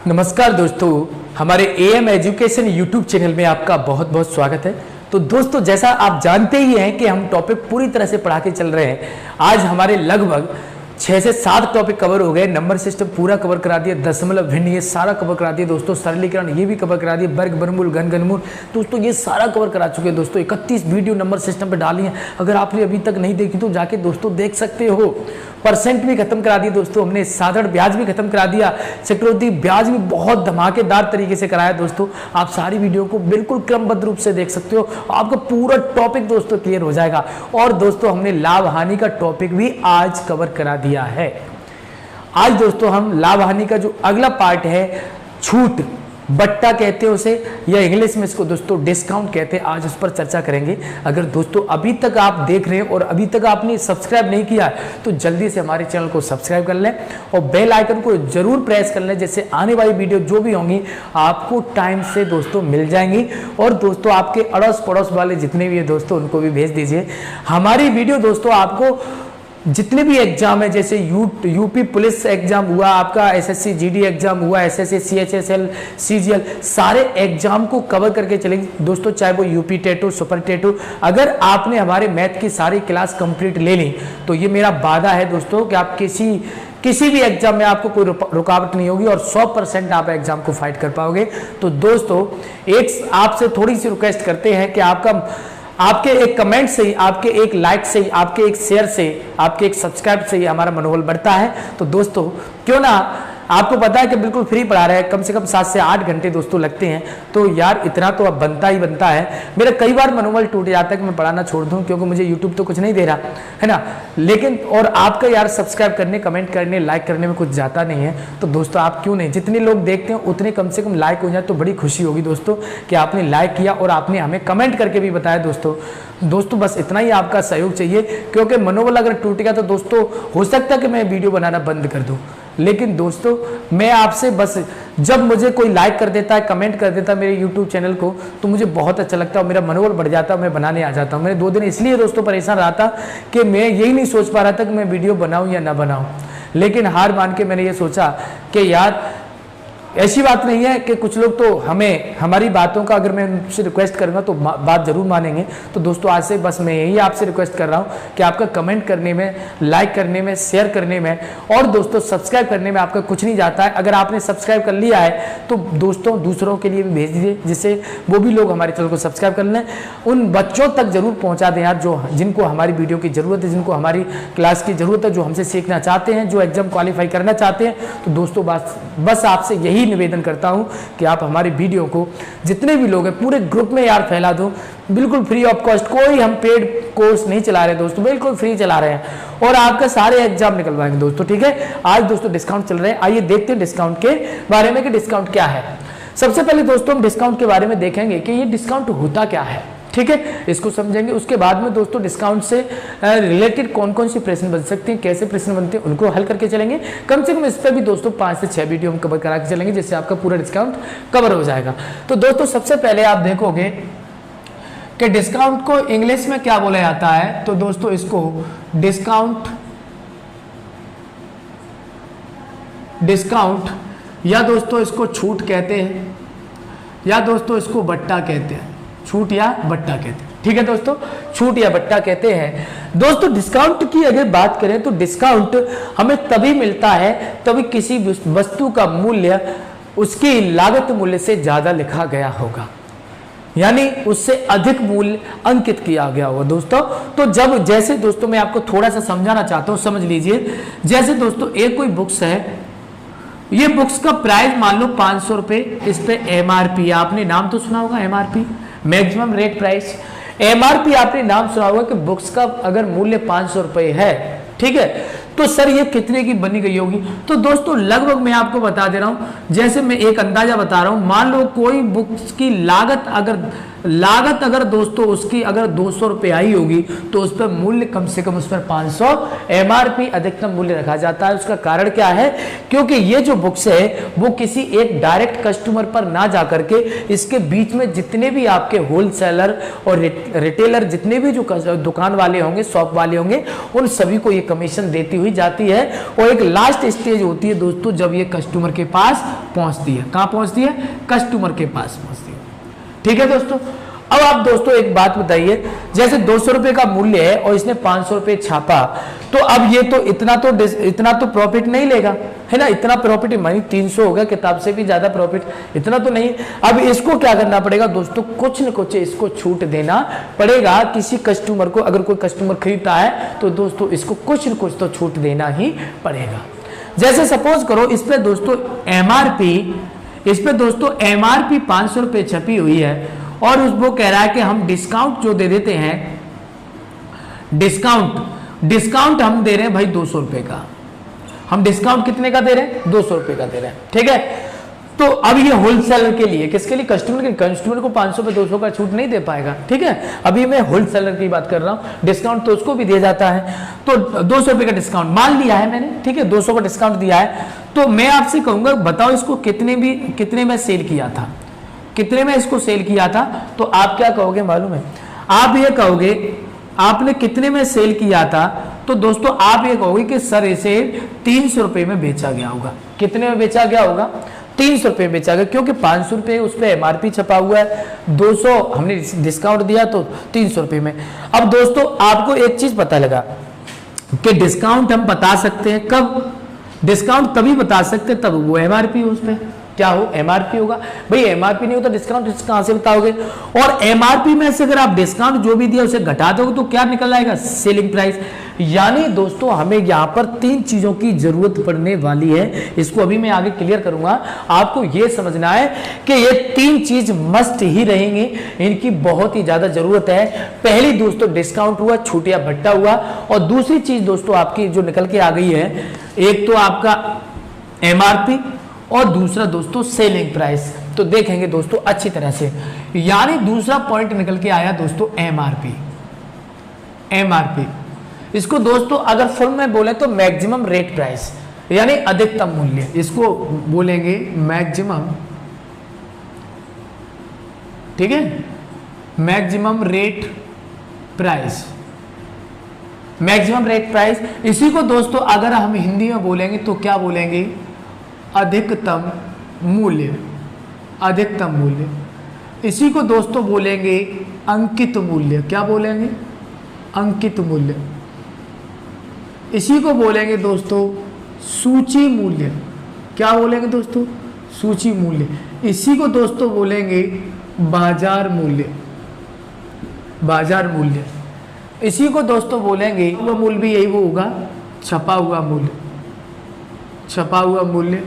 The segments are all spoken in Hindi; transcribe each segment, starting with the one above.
नमस्कार दोस्तों, हमारे एएम एजुकेशन यूट्यूब चैनल में आपका बहुत बहुत स्वागत है। तो दोस्तों, जैसा आप जानते ही हैं कि हम टॉपिक पूरी तरह से पढ़ा के चल रहे हैं। आज हमारे लगभग 6 से 7 टॉपिक कवर हो गए। नंबर सिस्टम पूरा कवर करा दिया, दशमलव भिन्न ये सारा कवर करा दिया दोस्तों, सरलीकरण ये भी कवर करा दिया, वर्ग वर्गमूल घन घनमूल दोस्तों ये सारा कवर करा चुके हैं दोस्तों। 31 वीडियो नंबर सिस्टम पे डाली हैं। अगर आपने अभी तक नहीं देखी तो जाके दोस्तों देख सकते हो। परसेंट भी खत्म करा दिया दोस्तों हमने, साधारण ब्याज भी खत्म करा दिया, चक्रवृद्धि ब्याज भी बहुत धमाकेदार तरीके से कराया दोस्तों। आप सारी वीडियो को बिल्कुल क्रमबद्ध रूप से देख सकते हो, आपका पूरा टॉपिक दोस्तों क्लियर हो जाएगा। और दोस्तों हमने लाभ हानि का टॉपिक भी आज कवर करा दिया है। आज दोस्तों हम लाभ हानि का जो अगला पार्ट है, छूट बट्टा कहते हैं उसे, या इंग्लिश में इसको दोस्तों डिस्काउंट कहते हैं, आज उस पर चर्चा करेंगे। अगर दोस्तों अभी तक आप देख रहे हैं और अभी तक आपने सब्सक्राइब नहीं किया है तो जल्दी से हमारे चैनल को सब्सक्राइब कर लें और बेल आइकन को जरूर प्रेस कर लें, जिससे आने वाली वीडियो जो भी होंगी आपको टाइम से दोस्तों मिल जाएंगी। और दोस्तों आपके अड़ोस पड़ोस वाले जितने भी है दोस्तों उनको भी भेज दीजिए हमारी वीडियो। दोस्तों आपको जितने भी एग्जाम है, जैसे यूपी पुलिस एग्जाम हुआ, आपका एसएससी जीडी एग्जाम हुआ, एसएससी सीएचएसएल सीजीएल, सारे एग्जाम को कवर करके चलेंगे दोस्तों, चाहे वो यूपी टेटू सुपर टेटू। अगर आपने हमारे मैथ की सारी क्लास कंप्लीट ले ली तो ये मेरा वादा है दोस्तों कि आप किसी भी एग्जाम में आपको कोई रुकावट नहीं होगी और 100% आप एग्जाम को फाइट कर पाओगे। तो दोस्तों एक आपसे थोड़ी सी रिक्वेस्ट करते हैं कि आपके एक कमेंट से ही, आपके एक लाइक से ही, आपके एक शेयर से, आपके एक सब्सक्राइब से ही हमारा मनोबल बढ़ता है। तो दोस्तों क्यों ना, आपको पता है कि बिल्कुल फ्री पढ़ा रहे हैं, कम से कम 7 से 8 घंटे दोस्तों लगते हैं, तो यार इतना तो अब बनता ही बनता है। मेरा कई बार मनोबल टूट जाता है कि मैं पढ़ाना छोड़ दूं, क्योंकि मुझे यूट्यूब तो कुछ नहीं दे रहा है ना, लेकिन और आपका यार सब्सक्राइब करने, कमेंट करने, लाइक करने में कुछ जाता नहीं है। तो दोस्तों आप क्यों नहीं, जितने लोग देखते हैं उतने कम से कम लाइक हो जाए तो बड़ी खुशी होगी दोस्तों कि आपने लाइक किया और आपने हमें कमेंट करके भी बताया दोस्तों बस इतना ही आपका सहयोग चाहिए, क्योंकि मनोबल अगर टूट गया तो दोस्तों हो सकता है कि मैं वीडियो बनाना बंद कर दूं। लेकिन दोस्तों मैं आपसे बस, जब मुझे कोई लाइक कर देता है, कमेंट कर देता है मेरे यूट्यूब चैनल को, तो मुझे बहुत अच्छा लगता है, मेरा मनोबल बढ़ जाता है, मैं बनाने आ जाता हूँ। मैंने 2 दिन इसलिए दोस्तों परेशान रहा था कि मैं यही नहीं सोच पा रहा था कि मैं वीडियो बनाऊं या ना बनाऊं, लेकिन हार मान के मैंने ये सोचा कि यार ऐसी बात नहीं है कि कुछ लोग तो हमारी बातों का, अगर मैं उनसे रिक्वेस्ट करूंगा तो बात जरूर मानेंगे। तो दोस्तों आज से बस मैं यही आपसे रिक्वेस्ट कर रहा हूं कि आपका कमेंट करने में, लाइक करने में, शेयर करने में और दोस्तों सब्सक्राइब करने में आपका कुछ नहीं जाता है। अगर आपने सब्सक्राइब कर लिया है तो दोस्तों दूसरों के लिए भी भेज दीजिए, जिससे वो भी लोग हमारे चैनल को सब्सक्राइब कर लें। उन बच्चों तक जरूर पहुंचा दें यार, जिनको हमारी वीडियो की जरूरत है, जिनको हमारी क्लास की जरूरत है, जो हमसे सीखना चाहते हैं, जो एग्जाम क्वालिफाई करना चाहते हैं। तो दोस्तों बस आपसे यही निवेदन करता हूं कि आप हमारी वीडियो को जितने भी लोग हैं पूरे ग्रुप में यार फैला दो, बिल्कुल फ्री ऑफ कॉस्ट। कोई हम पेड कोर्स नहीं चला रहे दोस्तों, बिल्कुल फ्री चला रहे हैं और आपके सारे एग्जाम निकलवाएंगे दोस्तों, ठीक है। आज दोस्तों डिस्काउंट चल रहे हैं, आइए देखते हैं डिस्काउंट के बारे में कि डिस्काउंट क्या है। सबसे पहले दोस्तों हम डिस्काउंट के बारे में देखेंगे कि ये डिस्काउंट होता क्या है, ठीक है, इसको समझेंगे। उसके बाद में दोस्तों डिस्काउंट से रिलेटेड कौन कौन सी प्रश्न बन सकते हैं, कैसे प्रश्न बनते हैं, उनको हल करके चलेंगे। कम से कम इस पर भी दोस्तों 5 से 6 वीडियो हम कवर करा के चलेंगे, जिससे आपका पूरा डिस्काउंट कवर हो जाएगा। तो दोस्तों सबसे पहले आप देखोगे कि डिस्काउंट को इंग्लिश में क्या बोला जाता है, तो दोस्तों इसको डिस्काउंट या दोस्तों इसको छूट कहते हैं, या दोस्तों इसको बट्टा कहते हैं, छूट या बट्टा कहते हैं, ठीक है दोस्तों, छूट या बट्टा कहते हैं। दोस्तों डिस्काउंट की अगर बात करें तो डिस्काउंट हमें तभी मिलता है तभी किसी वस्तु का मूल्य उसकी लागत मूल्य से ज्यादा लिखा गया होगा, यानी उससे अधिक मूल्य अंकित किया गया होगा दोस्तों। तो जब, जैसे दोस्तों मैं आपको थोड़ा सा समझाना चाहता हूं, समझ लीजिए। जैसे दोस्तों एक कोई बुक्स है, ये बुक्स का प्राइस मान लो 500 रुपए, इस पे एमआरपी, आपने नाम तो सुना होगा MRP, maximum rate price. MRP आपने नाम सुना होगा कि बुक्स का अगर मूल्य 500 रुपए है, ठीक है, तो सर ये कितने की बनी गई होगी। तो दोस्तों लगभग मैं आपको बता दे रहा हूं, जैसे मैं एक अंदाजा बता रहा हूं, मान लो कोई बुक्स की लागत अगर लागत अगर दोस्तों उसकी अगर 200 रुपये आई होगी तो उस पर मूल्य कम से कम उस पर 500 एमआरपी अधिकतम मूल्य रखा जाता है। उसका कारण क्या है? क्योंकि ये जो बुक्स है वो किसी एक डायरेक्ट कस्टमर पर ना जाकर के इसके बीच में जितने भी आपके होलसेलर और रिटेलर, जितने भी जो दुकान वाले होंगे, शॉप वाले होंगे, उन सभी को ये कमीशन देती हुई जाती है। और एक लास्ट स्टेज होती है दोस्तों जब ये कस्टमर के पास पहुंचती है। कहां पहुंचती है? कस्टमर के पास पहुंचती है। ठीक है दोस्तों। अब आप दोस्तों एक बात बताइए, जैसे 200 रुपए का मूल्य है और इसने 500 रुपए छापा, तो अब ये तो इतना तो प्रॉफिट नहीं लेगा, है ना। इतना प्रॉफिट मानी 300 होगा, किताब से भी ज्यादा प्रॉफिट इतना तो नहीं। अब इसको क्या करना पड़ेगा दोस्तों? कुछ न कुछ इसको छूट देना पड़ेगा किसी कस्टमर को। अगर कोई कस्टमर खरीदता है तो दोस्तों इसको कुछ न कुछ तो छूट देना ही पड़ेगा। जैसे सपोज करो इस पे दोस्तों एमआरपी 500 रुपए छपी हुई है और वो कह रहा है कि हम डिस्काउंट जो दे देते हैं, डिस्काउंट हम दे रहे हैं भाई 200 रुपए का। हम डिस्काउंट कितने का दे रहे हैं? 200 रुपए का दे रहे हैं। ठीक है। तो अब ये होलसेलर के लिए, किसके लिए? कस्टमर को 500 पे 200 का छूट नहीं दे पाएगा। ठीक है। अभी मैं होलसेलर की बात कर रहा हूं। डिस्काउंट तो उसको भी दिया जाता है। तो 200 रुपए का डिस्काउंट मान लिया है मैंने। ठीक है, 200 का डिस्काउंट दिया है। तो मैं आपसे कहूंगा बताओ इसको कितने में सेल किया था, कितने में इसको सेल किया था? तो आप क्या कहोगे मालूम है? आप ये कहोगे आपने कितने में सेल किया था, तो दोस्तों आप ये कहोगे कि सर इसे 300 रुपए में बेचा गया होगा। कितने में बेचा गया होगा? 300 रुपए में बेचा गया, क्योंकि 500 रुपए उस पर एमआरपी छपा हुआ है, 200 हमने डिस्काउंट दिया तो 300 रुपए में। अब दोस्तों आपको एक चीज पता लगा कि डिस्काउंट हम बता सकते हैं कब? डिस्काउंट तभी बता सकते हैं तब वो एमआरपी उस पर क्या हो? एमआरपी होगा। भाई एमआरपी नहीं होता डिस्काउंट कहां से बताओगे? और एमआरपी में से अगर आप डिस्काउंट जो भी दिया उसे घटा दोगे तो क्या निकल आएगा? Selling price. यानी दोस्तों हमें यहां पर 3 चीजों की जरूरत पड़ने वाली है। इसको अभी मैं आगे क्लियर करूंगा। आपको यह समझना है कि ये 3 चीज मस्ट ही रहेंगी, इनकी बहुत ही ज्यादा जरूरत है। पहली दोस्तों डिस्काउंट हुआ, छूट या भट्टा हुआ, और दूसरी चीज दोस्तों आपकी जो निकल के आ गई है, एक तो आपका एमआरपी और दूसरा दोस्तों सेलिंग प्राइस। तो देखेंगे दोस्तों अच्छी तरह से। यानी दूसरा पॉइंट निकल के आया दोस्तों एमआरपी। इसको दोस्तों अगर फुल में बोले तो मैक्सिमम रेट प्राइस, यानी अधिकतम मूल्य, इसको बोलेंगे मैक्सिमम। ठीक है, maximum rate price, maximum rate price. इसी को दोस्तों अगर हम हिंदी में बोलेंगे तो क्या बोलेंगे? अधिकतम मूल्य, अधिकतम मूल्य। इसी को दोस्तों बोलेंगे अंकित मूल्य। क्या बोलेंगे? अंकित मूल्य। इसी को बोलेंगे दोस्तों सूची मूल्य। क्या बोलेंगे दोस्तों? सूची मूल्य। इसी को दोस्तों बोलेंगे बाजार मूल्य, बाजार मूल्य। इसी को दोस्तों बोलेंगे, वो मूल्य भी यही वो होगा, छपा हुआ मूल्य, छपा हुआ मूल्य।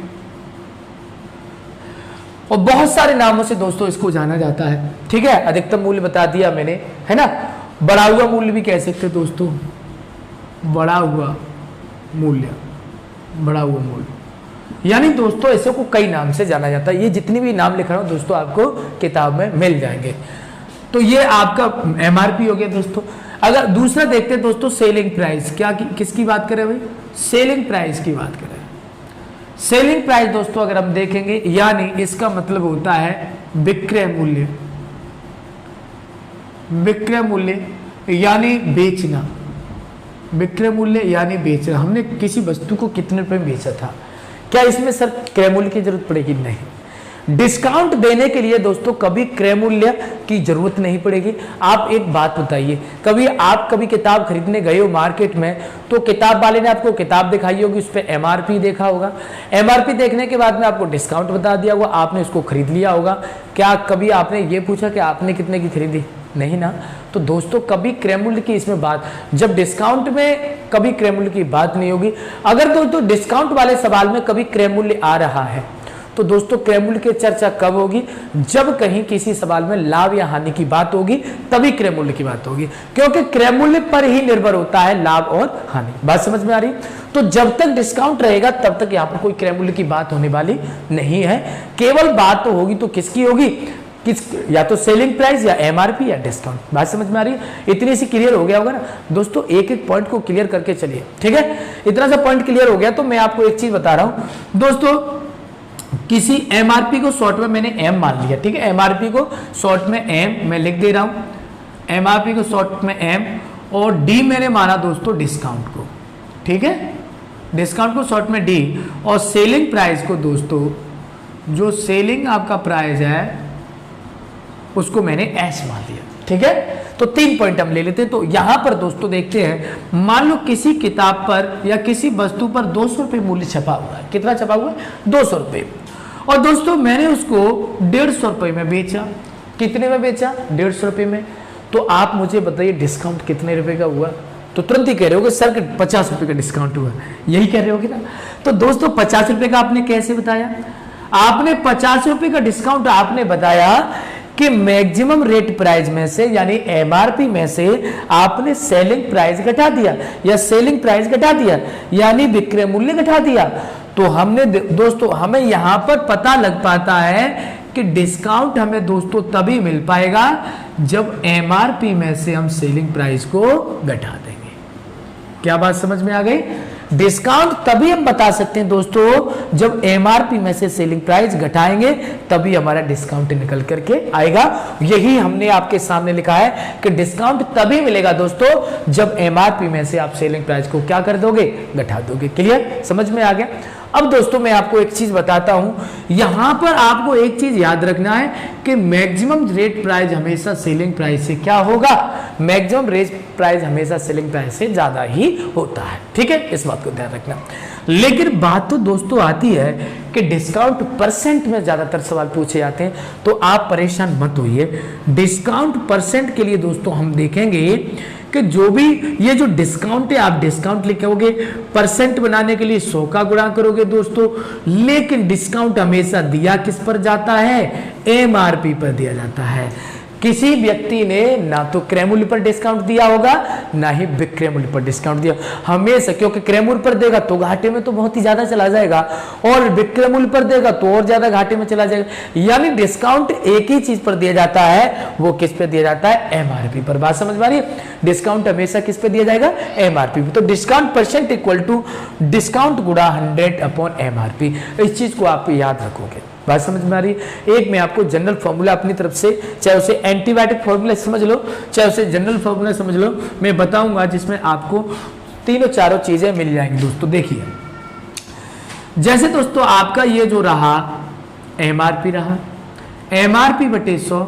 और बहुत सारे नामों से दोस्तों इसको जाना जाता है। ठीक है, अधिकतम मूल्य बता दिया मैंने, है ना। बढ़ा हुआ मूल्य भी कह सकते हैं दोस्तों, बढ़ा हुआ मूल्य, बढ़ा हुआ मूल्य। यानी दोस्तों ऐसे को कई नाम से जाना जाता है। ये जितने भी नाम लिख रहा हूं दोस्तों आपको किताब में मिल जाएंगे। तो ये आपका एमआरपी हो गया दोस्तों। अगर दूसरा देखते हैं दोस्तों सेलिंग प्राइस। क्या किसकी बात करें भाई? सेलिंग प्राइस की बात करें। सेलिंग प्राइस दोस्तों अगर हम देखेंगे, यानी इसका मतलब होता है विक्रय मूल्य, विक्रय मूल्य यानी बेचना, विक्रय मूल्य यानी बेचना। हमने किसी वस्तु को कितने रुपए में बेचा था, क्या इसमें सर क्रय मूल्य की जरूरत पड़ेगी? नहीं। डिस्काउंट देने के लिए दोस्तों कभी क्रय मूल्य की जरूरत नहीं पड़ेगी। आप एक बात बताइए, कभी किताब खरीदने गए हो मार्केट में, तो किताब वाले ने आपको किताब दिखाई होगी, उस पर एमआरपी देखा होगा। एमआरपी देखने के बाद में आपको डिस्काउंट बता दिया होगा, आपने उसको खरीद लिया होगा। क्या कभी आपने ये पूछा कि आपने कितने की खरीदी? नहीं ना। तो दोस्तों कभी क्रय मूल्य की इसमें बात, जब डिस्काउंट में कभी क्रय मूल्य की बात नहीं होगी। अगर दोस्तों डिस्काउंट वाले सवाल में कभी क्रय मूल्य आ रहा है, तो दोस्तों क्रय मूल्य की चर्चा कब होगी? जब कहीं किसी सवाल में लाभ या हानि की बात होगी, तभी क्रय मूल्य की बात होगी, क्योंकि क्रय मूल्य पर ही निर्भर होता है लाभ और हानि। बात समझ में आ रही? तो जब तक डिस्काउंट रहेगा तब तक यहाँ पर कोई क्रय मूल्य की बात होने वाली नहीं है। केवल बात तो होगी तो किसकी होगी? किस, या तो सेलिंग प्राइस या एमआरपी या डिस्काउंट। बात समझ में आ रही है? इतनी सी क्लियर हो गया होगा ना दोस्तों, एक एक पॉइंट को क्लियर करके चलिए, ठीक है। इतना सा पॉइंट क्लियर हो गया तो मैं आपको एक चीज बता रहा हूं दोस्तों, किसी एमआरपी को शॉर्ट में मैंने एम मान लिया, ठीक है। एमआरपी को शॉर्ट में एम मैं लिख दे रहा हूं, एमआरपी को शॉर्ट में एम, और डी मैंने माना दोस्तों डिस्काउंट को, ठीक है। डिस्काउंट को शॉर्ट में डी, और सेलिंग प्राइस को दोस्तों, जो सेलिंग आपका प्राइस है उसको मैंने एस मान लिया, ठीक है। तो 3 पॉइंट हम ले लेते हैं। तो यहां पर दोस्तों देखते हैं, मान लो किसी किताब पर या किसी वस्तु पर 200 रुपये मूल्य छपा हुआ है। कितना छपा हुआ है? 200 रुपये। और दोस्तों मैंने उसको 150 रुपये में बेचा। कितने में बेचा? 150 रुपये में। तो आप मुझे बताइए डिस्काउंट कितने रुपए का हुआ? तो तुरंत ही कह रहे होगे सर 50 रुपये का डिस्काउंट हुआ, यही कह रहे होगे ना। तो दोस्तों 50 रुपये का आपने कैसे बताया? आपने 50 रुपये का डिस्काउंट आपने बताया कि मैक्सिमम रेट प्राइस में से यानी एमआरपी में से आपने सेलिंग प्राइस घटा दिया, या सेलिंग प्राइस घटा दिया यानी विक्रय मूल्य घटा दिया। तो हमने दोस्तों, हमें यहां पर पता लग पाता है कि डिस्काउंट हमें दोस्तों तभी मिल पाएगा जब एमआरपी में से हम सेलिंग प्राइस को घटा देंगे। क्या बात समझ में आ गई? डिस्काउंट तभी हम बता सकते हैं दोस्तों जब एमआरपी में से सेलिंग प्राइस घटाएंगे, तभी हमारा डिस्काउंट निकल करके आएगा। यही हमने आपके सामने लिखा है कि डिस्काउंट तभी मिलेगा दोस्तों जब एमआरपी में से आप सेलिंग प्राइस को क्या कर दोगे? घटा दोगे। क्लियर? समझ में आ गया? अब दोस्तों मैं आपको एक चीज बताता हूं, यहां पर आपको एक चीज याद रखना है कि मैक्सिमम रेट प्राइस हमेशा सेलिंग प्राइस से क्या होगा? मैक्सिमम रेट प्राइस हमेशा सेलिंग प्राइस से ज्यादा ही होता है, ठीक है। इस बात को ध्यान रखना। लेकिन बात तो दोस्तों आती है कि डिस्काउंट परसेंट में ज्यादातर सवाल पूछे जाते हैं, तो आप परेशान मत होइए। डिस्काउंट परसेंट के लिए दोस्तों हम देखेंगे कि जो भी ये जो डिस्काउंट है, आप डिस्काउंट लिखोगे, परसेंट बनाने के लिए 100 का गुणा करोगे दोस्तों, लेकिन डिस्काउंट हमेशा दिया किस पर जाता है? एमआरपी पर दिया जाता है। किसी व्यक्ति ने ना तो क्रय मूल्य पर डिस्काउंट दिया होगा, ना ही विक्रय मूल्य पर डिस्काउंट दिया हमेशा, क्योंकि क्रय मूल्य पर देगा तो घाटे में तो बहुत ही ज्यादा चला जाएगा, और विक्रय मूल्य पर देगा तो और ज्यादा घाटे में चला जाएगा। यानी डिस्काउंट एक ही चीज पर दिया जाता है, वो किस पे दिया जाता है? एमआरपी पर। बात समझ में आ रही है? डिस्काउंट हमेशा किस पे दिया जाएगा? एमआरपी पे। तो discount percent equal to discount गुणा 100 अपॉन एमआरपी। इस चीज को आप याद रखोगे। बात समझ में आ रही है? एक मैं आपको जनरल फॉर्मूला अपनी तरफ से, चाहे उसे एंटीबायोटिक फॉर्मूला समझ लो, चाहे उसे जनरल फॉर्मूला समझ लो, मैं बताऊंगा जिसमें आपको तीनों चारों चीजें मिल जाएंगी दोस्तों। देखिए, जैसे दोस्तों आपका ये जो रहा एमआरपी रहा, एमआरपी बटे 100,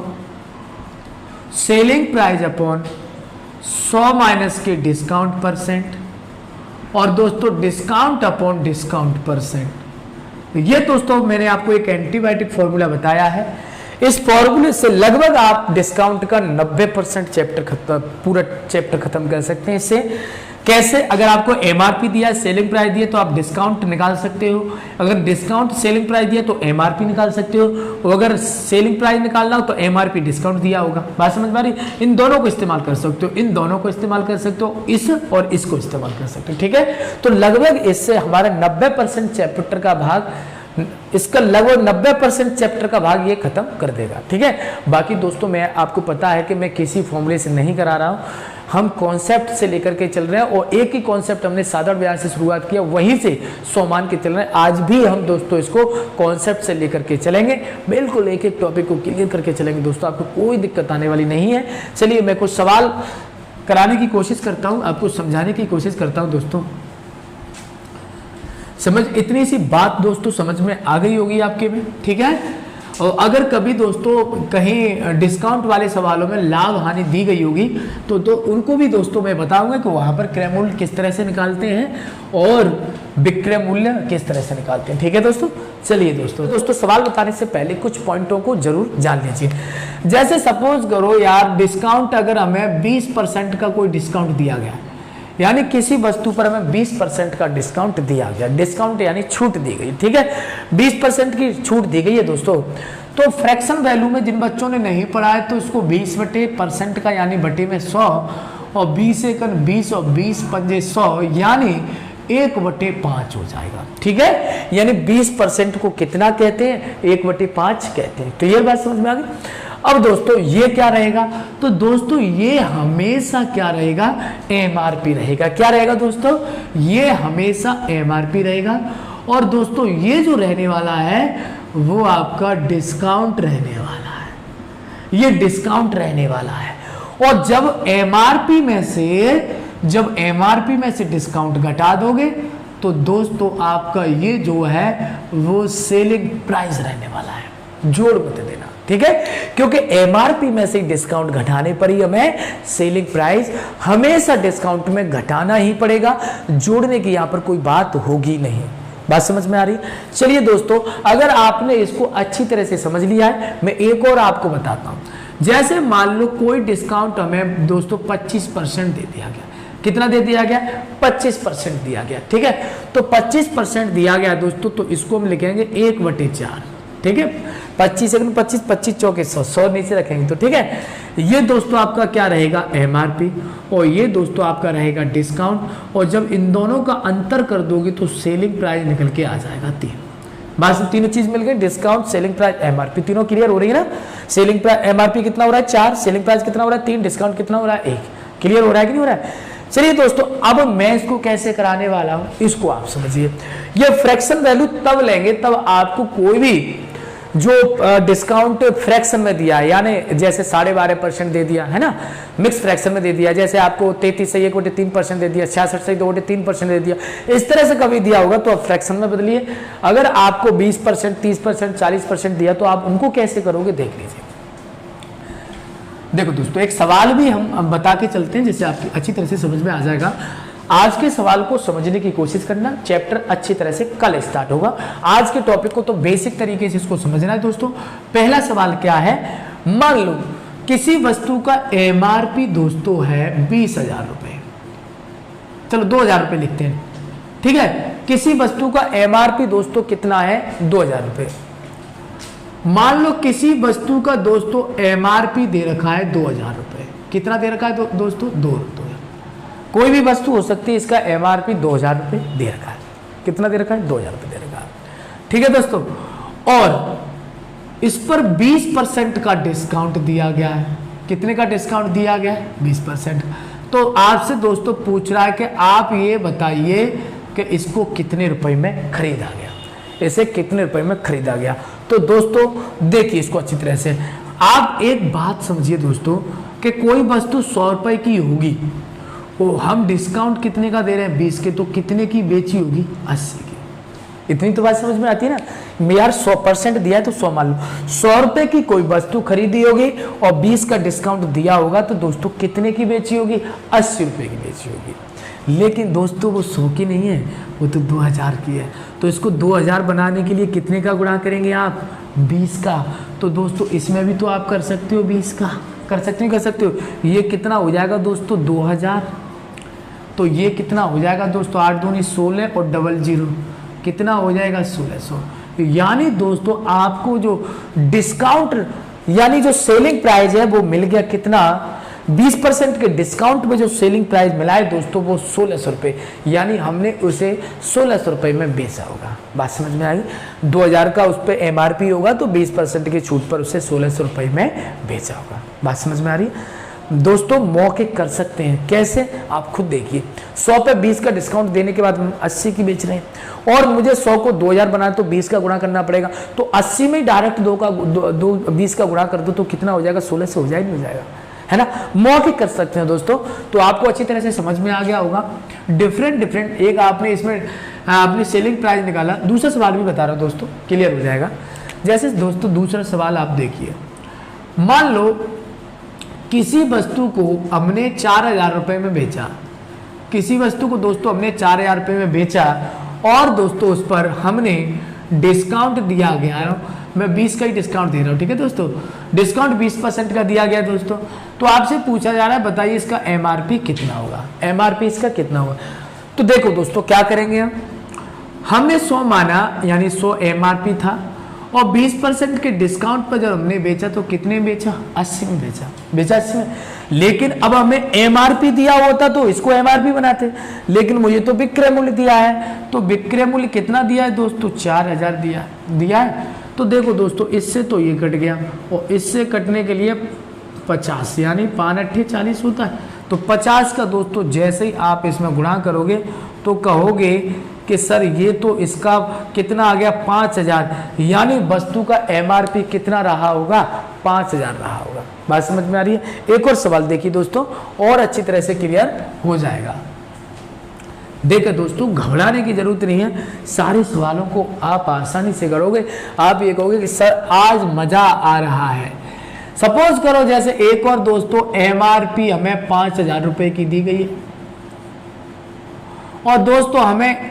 सेलिंग प्राइस अपॉन 100 माइनस के डिस्काउंट परसेंट, और दोस्तों डिस्काउंट अपॉन डिस्काउंट परसेंट। ये दोस्तों मैंने आपको एक एंटीबायोटिक फॉर्मूला बताया है। इस फॉर्मूले से लगभग आप डिस्काउंट का 90% चैप्टर खत्म, पूरा चैप्टर खत्म कर सकते हैं। इससे कैसे? अगर आपको एमआरपी दिया, सेलिंग प्राइस दिया, तो आप डिस्काउंट निकाल सकते हो। अगर डिस्काउंट सेलिंग प्राइस दिया तो एमआरपी निकाल सकते हो, और अगर सेलिंग प्राइस निकालना हो तो एमआरपी डिस्काउंट दिया होगा। बात समझ में आ रही? इन दोनों को इस्तेमाल कर सकते हो, इन दोनों को इस्तेमाल कर सकते हो, इस और इसको इस्तेमाल कर सकते हो, ठीक है। तो लगभग इससे हमारा 90% चैप्टर का भाग, इसका लगभग 90% चैप्टर का भाग ये खत्म कर देगा, ठीक है। बाकी दोस्तों मैं आपको पता है कि मैं किसी फॉर्मूले से नहीं करा रहा हूं, हम कॉन्सेप्ट से लेकर के चल रहे हैं, और एक ही कॉन्सेप्ट हमने साधारण व्यायाम से शुरुआत किया, वहीं से 100 मान के चल रहे हैं। आज भी हम दोस्तों इसको कॉन्सेप्ट से लेकर के चलेंगे, बिल्कुल एक एक टॉपिक को क्लियर करके चलेंगे दोस्तों, आपको कोई दिक्कत आने वाली नहीं है। चलिए मैं कुछ सवाल कराने की कोशिश करता हूं, आपको समझाने की कोशिश करता हूं दोस्तों। समझ, इतनी सी बात दोस्तों समझ में आ गई होगी आपके में, ठीक है। और अगर कभी दोस्तों कहीं डिस्काउंट वाले सवालों में लाभ हानि दी गई होगी तो उनको भी दोस्तों मैं बताऊंगा कि वहां पर क्रय मूल्य किस तरह से निकालते हैं और विक्रय मूल्य किस तरह से निकालते हैं, ठीक है दोस्तों। चलिए दोस्तों सवाल बताने से पहले कुछ पॉइंटों को जरूर जान लीजिए। जैसे सपोज करो यार, डिस्काउंट अगर हमें 20% का कोई डिस्काउंट दिया गया, यानी किसी वस्तु पर हमें 20% का डिस्काउंट दिया गया, डिस्काउंट यानी छूट दी गई, ठीक है। 20% की छूट दी गई है दोस्तों। तो फ्रैक्शन वैल्यू में जिन बच्चों ने नहीं पढ़ा है तो इसको 20/% का यानी बटे में 100, और 20 एकन 20 और 20 पंजे 100 यानी 1/5 हो जाएगा, ठीक है। यानी 20% को कितना कहते हैं? 1/5 कहते हैं। क्लियर बात समझ में आ गई? अब दोस्तों ये क्या रहेगा, तो दोस्तों ये हमेशा क्या रहेगा, एमआरपी रहेगा। क्या रहेगा दोस्तों, ये हमेशा एमआरपी रहेगा। और दोस्तों ये जो रहने वाला है वो आपका डिस्काउंट रहने वाला है, ये डिस्काउंट रहने वाला है। और जब एमआरपी में से डिस्काउंट घटा दोगे तो दोस्तों आपका ये जो है वो सेलिंग प्राइस रहने वाला है। जोड़ मत देना, ठीक है, क्योंकि एमआरपी में से डिस्काउंट घटाने पर ही हमें सेलिंग प्राइस हमेशा डिस्काउंट में घटाना ही पड़ेगा। जोड़ने की यहां पर कोई बात होगी नहीं। बात समझ में आ रही? चलिए दोस्तों, अगर आपने इसको अच्छी तरह से समझ लिया है, मैं एक और आपको बताता हूं। जैसे मान लो कोई डिस्काउंट हमें दोस्तों 25% दे दिया गया। कितना दे दिया गया, 25% दिया गया, ठीक है। तो 25% दिया गया दोस्तों, तो इसको हम लिखेंगे 1/4, ठीक है। 25 25 25 चौके 100 नीचे रखेंगे तो ठीक है। ये दोस्तों आपका क्या रहेगा, एमआरपी, और ये दोस्तों आपका रहेगा डिस्काउंट। और जब इन दोनों का अंतर कर दोगे तो सेलिंग प्राइस निकल के आ जाएगा 3। बस तीनों चीज मिल गई, डिस्काउंट, सेलिंग प्राइस, एमआरपी, तीनों क्लियर हो रही है ना। सेलिंग प्राइस, एमआरपी कितना हो रहा है 4, सेलिंग प्राइस कितना हो रहा है 3, डिस्काउंट कितना हो रहा है 1। क्लियर हो रहा है कि नहीं हो रहा है? चलिए दोस्तों, अब मैं इसको कैसे कराने वाला हूं, इसको आप समझिए। ये फ्रैक्शन वैल्यू तब लेंगे तब आपको कोई भी जो डिस्काउंट फ्रैक्शन में दिया है, यानी जैसे 12.5% दे दिया है ना, मिक्स फ्रैक्शन में दे दिया, जैसे आपको 33 से 1/3% दे दिया, 66 से 2/3% दे दिया, इस तरह से कभी दिया होगा तो आप फ्रैक्शन में बदलिए। अगर आपको 20%, 30%, 40% दिया तो आप उनको कैसे करोगे देख लीजिए। देखो दोस्तों, एक सवाल भी हम बता के चलते हैं जिससे आपकी अच्छी तरह से समझ में आ जाएगा। आज के सवाल को समझने की कोशिश करना, चैप्टर अच्छी तरह से कल स्टार्ट होगा। आज के टॉपिक को तो बेसिक तरीके से इसको समझना है दोस्तों। पहला सवाल क्या है, मान लो किसी वस्तु का एमआरपी दोस्तों है 20,000 रुपए, चलो 2,000 रुपए लिखते हैं, ठीक है। किसी वस्तु का एमआरपी दोस्तों कितना है 2,000 रुपए। मान लो किसी वस्तु का दोस्तों एमआरपी दे रखा है 2,000 रुपए। कितना दे रखा है दोस्तों, 2,000। कोई भी वस्तु हो सकती है, इसका एमआरपी 2,000 रुपए दे रखा है। कितना दे रखा है, 2,000 रुपए दे रखा है, ठीक है दोस्तों। और इस पर 20% का डिस्काउंट दिया गया है। कितने का डिस्काउंट दिया गया है, 20%। तो आपसे दोस्तों पूछ रहा है कि आप ये बताइए कि इसको कितने रुपए में खरीदा गया, इसे कितने रुपए में खरीदा गया। तो दोस्तों देखिए इसको अच्छी तरह से, आप एक बात समझिए दोस्तों कि कोई वस्तु 100 रुपए की होगी, वो हम डिस्काउंट कितने का दे रहे हैं 20 के, तो कितने की बेची होगी 80 की। इतनी तो बात समझ में आती है ना यार। 100% दिया है तो 100 मान लो, 100 रुपए की कोई वस्तु खरीदी होगी और 20 का डिस्काउंट दिया होगा तो दोस्तों कितने की बेची होगी, 80 रुपए की बेची होगी। लेकिन दोस्तों वो 100 की नहीं है, वो तो 2,000 की है। तो इसको 2,000 बनाने के लिए कितने का गुणा करेंगे आप, 20 का। तो दोस्तों इसमें भी तो आप कर सकते हो 20 का, कर सकते हो। ये कितना हो जाएगा दोस्तों 2,000। तो ये कितना हो जाएगा दोस्तों, 8 दूनी 16 और 00 कितना हो जाएगा 1600। यानी दोस्तों आपको जो डिस्काउंट यानी जो सेलिंग प्राइस है वो मिल गया कितना, 20% के डिस्काउंट में जो सेलिंग प्राइस मिला है दोस्तों वो 1600 रुपये, यानी हमने उसे 1600 रुपये में बेचा होगा। बात समझ में आई? 2,000 का उस पर एमआरपी होगा तो 20% की छूट पर उसे 1600 रुपये में बेचा होगा। बात समझ में आ रही है दोस्तों? मौके कर सकते हैं, कैसे आप खुद देखिए। 100 पे 20 का डिस्काउंट देने के बाद हम 80 की बेच रहे हैं और मुझे 100 को 2,000 बनाए तो 20 का गुणा करना पड़ेगा। तो 80 में डायरेक्ट 20 का गुणा कर दो तो कितना हो जाएगा, 16 से हो जाएगा, नहीं हो जाएगा, है ना। मौके कर सकते हैं दोस्तों। तो आपको अच्छी तरह से समझ में आ गया होगा। डिफरेंट एक आपने इसमें आपने सेलिंग प्राइस निकाला। दूसरा सवाल भी बता रहा हूं दोस्तों, क्लियर हो जाएगा। जैसे दोस्तों दूसरा सवाल आप देखिए, मान लो किसी वस्तु को हमने 4,000 रुपए में बेचा। किसी वस्तु को दोस्तों हमने 4,000 रुपए में बेचा और दोस्तों उस पर हमने डिस्काउंट दिया गया, मैं 20 का ही डिस्काउंट दे रहा हूँ, ठीक है दोस्तों। डिस्काउंट 20% का दिया गया दोस्तों। तो आपसे पूछा जा रहा है बताइए इसका एमआरपी कितना होगा, एमआरपी इसका कितना होगा। तो देखो दोस्तों क्या करेंगे हम, हमने 100 माना यानी 100 एमआरपी था और 20% के डिस्काउंट पर जब हमने बेचा तो कितने बेचा, 80 में बेचा 80 में। लेकिन अब हमें एमआरपी दिया होता तो इसको एमआरपी बनाते, लेकिन मुझे तो विक्रय मूल्य दिया है। तो विक्रय मूल्य कितना दिया है दोस्तों, 4,000 दिया है। तो देखो दोस्तों, इससे तो ये कट गया और इससे कटने के लिए 50, यानी 5 अट्ठे 40 होता है। तो 50 का दोस्तों जैसे ही आप इसमें गुणा करोगे तो कहोगे कि सर ये तो इसका कितना आ गया 5000, यानी वस्तु का MRP कितना रहा होगा 5000 रहा होगा। बात समझ में आ रही है। एक और सवाल देखिए दोस्तों, और अच्छी तरह से क्लियर हो जाएगा। देखिए दोस्तों, घबराने की जरूरत नहीं है, सारे सवालों को आप आसानी से करोगे। आप ये कहोगे कि सर आज मजा आ रहा है। सपोज करो जैसे एक और दोस्तों MRP हमें 5000 रुपए की दी गई है और दोस्तों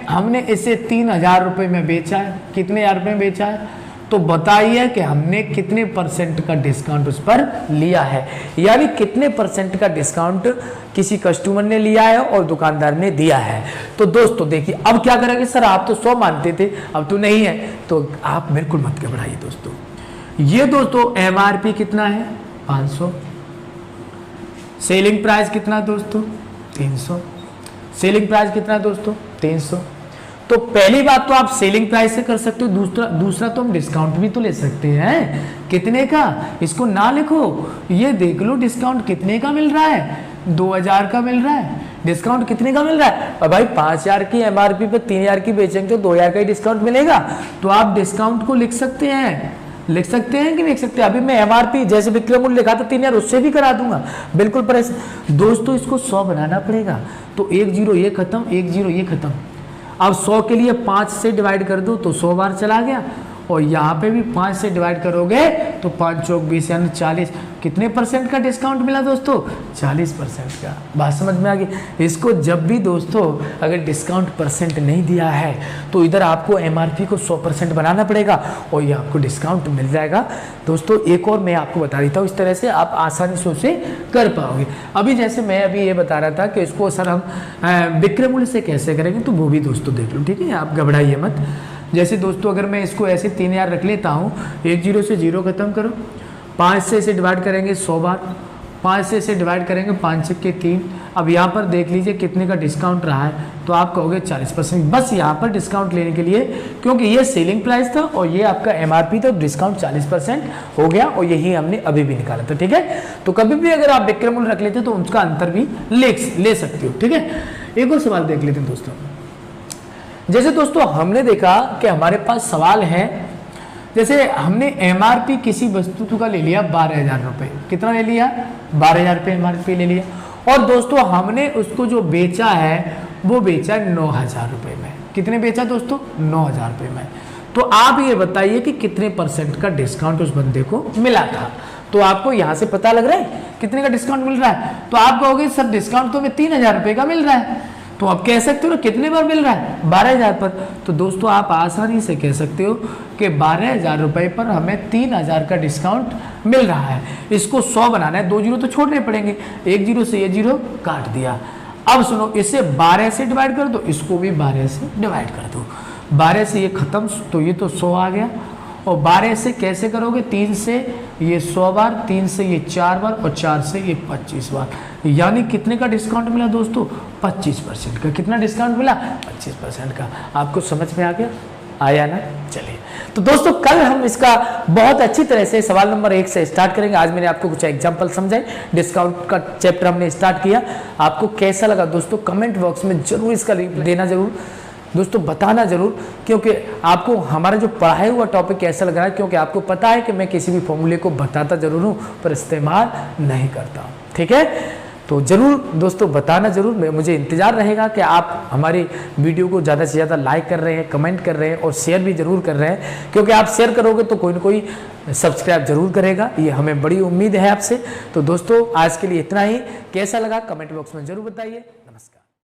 हमने इसे 3000 रुपए में बेचा है। कितने हजार रुपए में बेचा है? तो बताइए कि हमने कितने % का डिस्काउंट उस पर लिया है, यानी कितने % का डिस्काउंट किसी कस्टमर ने लिया है और दुकानदार ने दिया है। तो दोस्तों देखिए, अब क्या करेंगे, सर आप तो 100 मानते थे, अब तो नहीं है, तो आप बिल्कुल मत घबराइए दोस्तों। ये दोस्तों MRP कितना है 500, सेलिंग प्राइस कितना दोस्तों 300, सेलिंग प्राइस कितना दोस्तों 300। तो पहली बात तो आप सेलिंग प्राइस से कर सकते हो, दूसरा तो हम डिस्काउंट भी तो ले सकते हैं। कितने का? इसको ना लिखो, ये देख लो डिस्काउंट कितने का मिल रहा है, 2000 का मिल रहा है। डिस्काउंट कितने का मिल रहा है? और भाई 5000 की MRP पे 3000 की बेचेंगे तो 2000 का ही डिस्काउंट मिलेगा। तो आप डिस्काउंट को लिख सकते हैं, लिख सकते हैं कि लिख सकते हैं। अभी मैं MRP जैसे विक्रय मूल्य लिखा था 3000, उससे भी करा दूंगा बिल्कुल। पर दोस्तों इसको 100 बनाना पड़ेगा, तो 1 0 ये खत्म, 1 0 ये खत्म। अब 100 के लिए 5 से डिवाइड कर दो तो 100 बार चला गया, और यहाँ पे भी 5 से डिवाइड करोगे तो 5 चौक 20 यानी 40। कितने % का डिस्काउंट मिला दोस्तों? 40% का। बात समझ में आ गई। इसको जब भी दोस्तों अगर डिस्काउंट % नहीं दिया है तो इधर आपको MRP को 100% बनाना पड़ेगा और ये आपको डिस्काउंट मिल जाएगा। दोस्तों एक और मैं आपको बता देता हूँ, इस तरह से आप आसानी से उसे कर पाओगे। अभी जैसे मैं अभी ये बता रहा था कि इसको सर हम विक्रय मूल्य से कैसे करेंगे, तो वो भी दोस्तों देख लो, ठीक है, आप घबराइए मत। जैसे दोस्तों अगर मैं इसको ऐसे 3000 रख लेता हूँ, 1 0 से 0 खत्म करो, 5 से इसे डिवाइड करेंगे 100 बार, 5 से इसे डिवाइड करेंगे 5 के 3। अब यहाँ पर देख लीजिए कितने का डिस्काउंट रहा है, तो आप कहोगे 40%। बस यहाँ पर डिस्काउंट लेने के लिए, क्योंकि ये सेलिंग प्राइस था और ये आपका MRP था, डिस्काउंट 40% हो गया और यही हमने अभी भी निकाला था, ठीक है। तो कभी भी अगर आप विक्रय मूल्य रख लेते तो उसका अंतर भी ले सकते हो, ठीक है। एक और सवाल देख लेते हैं दोस्तों। जैसे दोस्तों हमने देखा कि हमारे पास सवाल है, जैसे हमने MRP किसी वस्तु का ले लिया 12000 रुपये। कितना ले लिया? 12000 रुपये MRP ले लिया, और दोस्तों हमने उसको जो बेचा है वो बेचा 9000 रुपये में। कितने बेचा दोस्तों? 9000 रुपये में। तो आप ये बताइए कि कितने % का डिस्काउंट उस बंदे को मिला था। तो आपको यहाँ से पता लग रहा है कितने का डिस्काउंट मिल रहा है। तो आप कहोगे सर डिस्काउंट तो हमें 3000 रुपये का मिल रहा है। तो आप कह सकते हो ना कितने पर मिल रहा है? 12000 पर। तो दोस्तों आप आसानी से कह सकते हो कि 12000 रुपये पर हमें 3000 का डिस्काउंट मिल रहा है। इसको 100 बनाना है, 2 0 तो छोड़ने पड़ेंगे, 1 0 से ये 0 काट दिया। अब सुनो, इसे 12 से डिवाइड कर दो, इसको भी 12 से डिवाइड कर दो। 12 से ये खत्म, तो ये तो 100 आ गया। और 12 से कैसे करोगे? 3 से ये 100 बार, 3 से ये 4 बार और 4 से ये 25 बार। यानी कितने का डिस्काउंट मिला दोस्तों? 25% का। कितना डिस्काउंट मिला? 25% का। आपको समझ में आ गया? आया ना? चलिए, तो दोस्तों कल हम इसका बहुत अच्छी तरह से सवाल नंबर 1 से स्टार्ट करेंगे। आज मैंने आपको कुछ एग्जांपल समझाए, डिस्काउंट का चैप्टर हमने स्टार्ट किया। आपको कैसा लगा दोस्तों? कमेंट बॉक्स में जरूर इसका लिंक देना, जरूर दोस्तों बताना जरूर, क्योंकि आपको हमारा जो पढ़ाया हुआ टॉपिक कैसा लग रहा है। क्योंकि आपको पता है कि मैं किसी भी फॉर्मूले को बताता जरूर हूँ पर इस्तेमाल नहीं करता, ठीक है। तो जरूर दोस्तों बताना जरूर, मुझे इंतजार रहेगा कि आप हमारी वीडियो को ज़्यादा से ज़्यादा लाइक कर रहे हैं, कमेंट कर रहे हैं और शेयर भी जरूर कर रहे हैं। क्योंकि आप शेयर करोगे तो कोई ना कोई सब्सक्राइब जरूर करेगा, ये हमें बड़ी उम्मीद है आपसे। तो दोस्तों आज के लिए इतना ही। कैसा लगा कमेंट बॉक्स में जरूर बताइए।